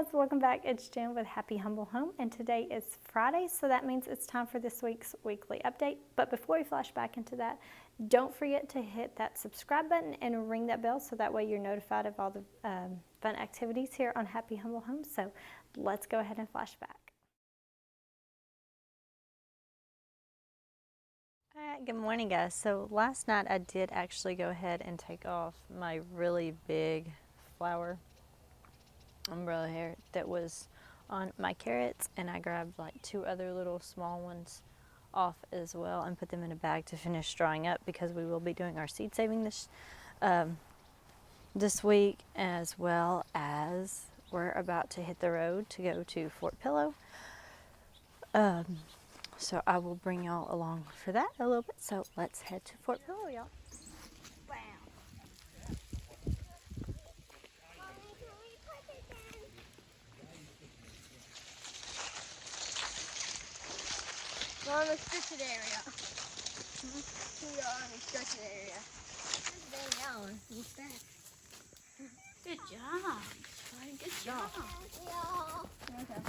guys, welcome back. It's Jen with Happy Humble Home, and today is Friday, so that means it's time for this week's weekly update. But before we flash back into that, don't forget to hit that subscribe button and ring that bell so that way you're notified of all the fun activities here on Happy Humble Home. So let's go ahead and flash back. All right, good morning, guys. So last night I did actually go ahead and take off my really big flower umbrella hair that was on my carrots, and I grabbed like 2 other little small ones off as well and put them in a bag to finish drying up, because we will be doing our seed saving this week, as well as we're about to hit the road to go to Fort Pillow. So I will bring y'all along for that a little bit. So let's head to Fort Pillow, y'all. We're on the restricted area. We are on the restricted area. Good job. Good job. Okay.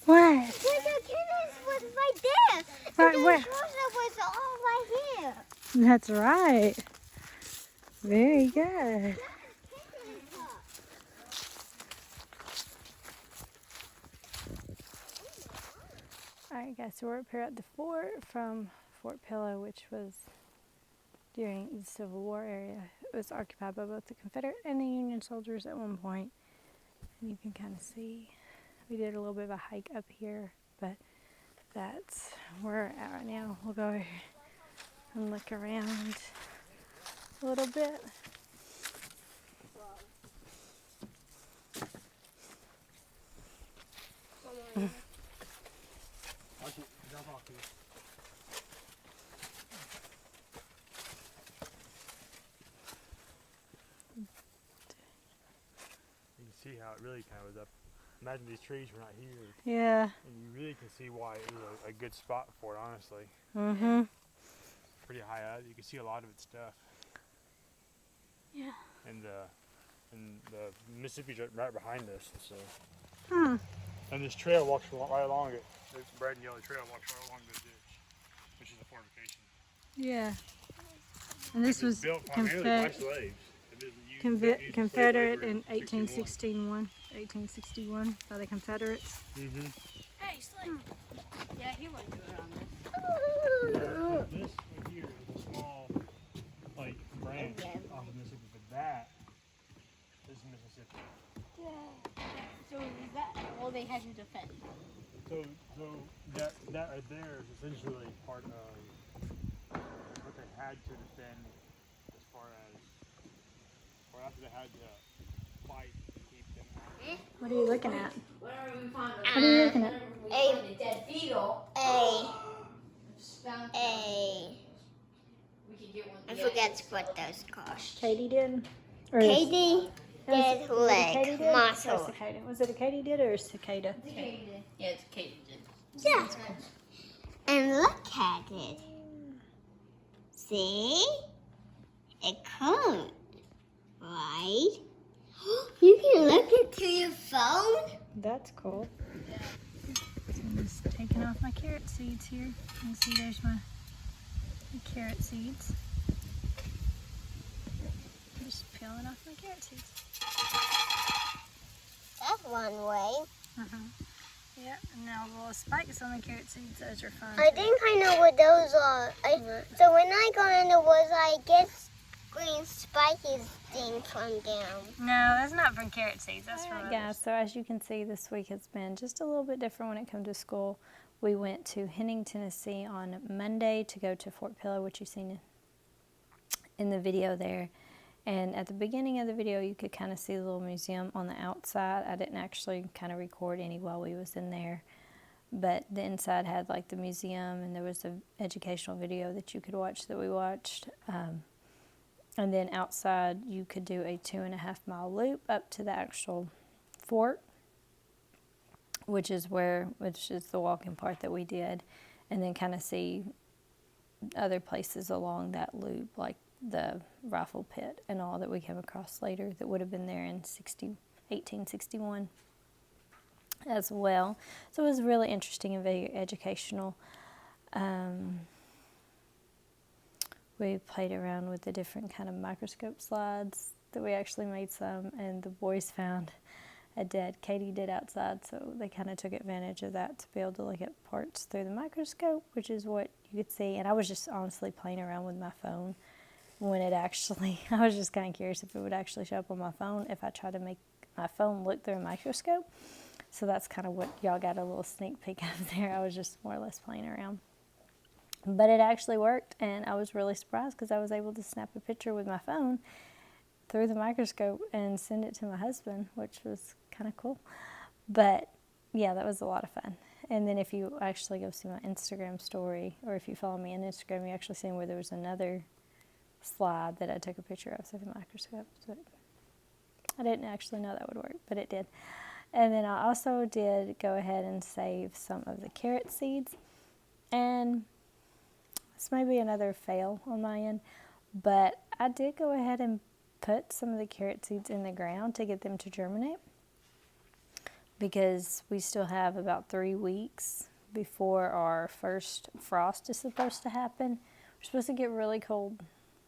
What? The tennis was right there. Right and where? The was all right here. That's right. Very good. Alright guys, so we're up here at the fort from Fort Pillow, which was during the Civil War area. It was occupied by both the Confederate and the Union soldiers at one point. And you can kind of see, we did a little bit of a hike up here, but that's where we're at right now. We'll go over here and look around a little bit. You can see how it really kind of was up. Imagine these trees were not here, Yeah. and you really can see why it was a good spot for it, honestly. Mm-hmm. Pretty high up, you can see a lot of its stuff. Yeah. And the Mississippi's right behind us, so. And this trail walks right along it. This red and yellow trail walks right along the ditch, which is a fortification. Yeah. And this was built primarily by slaves. Confederate in 1861 by the Confederates. Mm-hmm. Hey, Slade. Yeah, he wouldn't do it on this. This right here is a small, like, branch off of Mississippi, but that is Mississippi. So is that all they had to defend? So that right there is essentially part of what they had to defend, as far as, or after they had to fight to keep them out. What are you looking at? What are we finding? What are you looking at? A dead beetle. We could get one. I forgot to put those costs. Katie did? Or Katie did Katie did? muscle. Or cicada. Was it a Katie did or a cicada? Yeah, it's Kate did. Yeah. And look at it. See? It could. Right? You can look into your phone? That's cool. So I'm just taking off my carrot seeds here. You can see there's my carrot seeds. Just peeling off my carrot seeds. That's one way. Yep, and now little spikes on the carrot seeds, those are fun. I think I know what those are. So when I go in the woods, I get green spiky thing from them. No, that's not from carrot seeds. That's from guys. So as you can see, this week has been just a little bit different when it comes to school. We went to Henning, Tennessee on Monday to go to Fort Pillow, which you've seen in the video there. And at the beginning of the video, you could kind of see the little museum on the outside. I didn't actually kind of record any while we was in there. But the inside had like the museum, and there was an educational video that you could watch that we watched. And then outside, you could do a 2.5 mile loop up to the actual fort, which is the walking part that we did, and then kind of see other places along that loop, like the rifle pit and all that we came across later that would have been there in 1861 as well. So it was really interesting and very educational. We played around with the different kind of microscope slides that we actually made some, and the boys found a dead katydid outside, so they kind of took advantage of that to be able to look at parts through the microscope, which is what you could see. And I was just honestly playing around with my phone when it actually, I was just kind of curious if it would actually show up on my phone if I tried to make my phone look through a microscope. So that's kind of what y'all got a little sneak peek of there. I was just more or less playing around. But it actually worked, and I was really surprised because I was able to snap a picture with my phone through the microscope and send it to my husband, which was kind of cool. But yeah, that was a lot of fun. And then if you actually go see my Instagram story, or if you follow me on Instagram, you actually see where there was another slide that I took a picture of through the microscope. So I didn't actually know that would work, but it did. And then I also did go ahead and save some of the carrot seeds. And this may be another fail on my end, but I did go ahead and put some of the carrot seeds in the ground to get them to germinate, because we still have about 3 weeks before our first frost is supposed to happen. We're supposed to get really cold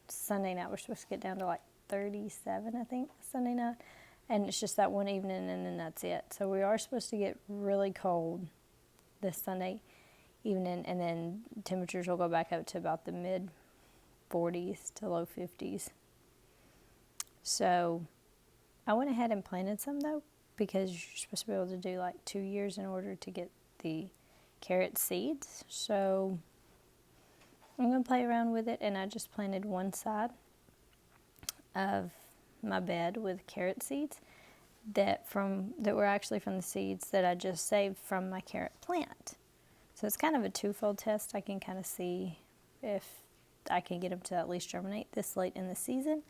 Sunday night. We're supposed to get down to like 37, I think, Sunday night. And it's just that one evening, and then that's it. So we are supposed to get really cold this Sunday evening, and then temperatures will go back up to about the mid 40s to low 50s. So I went ahead and planted some, though, because you're supposed to be able to do like 2 years in order to get the carrot seeds. So I'm going to play around with it, and I just planted one side of my bed with carrot seeds that were actually from the seeds that I just saved from my carrot plant. So it's kind of a twofold test. I can kind of see if I can get them to at least germinate this late in the season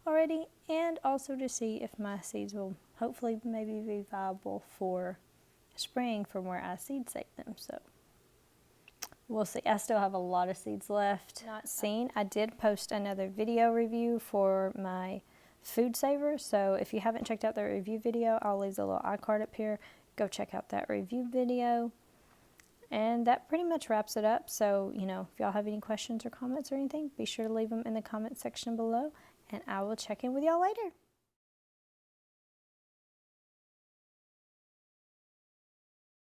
already, and also to see if my seeds will hopefully maybe be viable for spring from where I seed saved them. So we'll see. I still have a lot of seeds left not seen. I did post another video review for my food saver, so if you haven't checked out the review video, I'll leave the little iCard up here. Go check out that review video. And that pretty much wraps it up. So, if y'all have any questions or comments or anything, be sure to leave them in the comment section below, and I will check in with y'all later.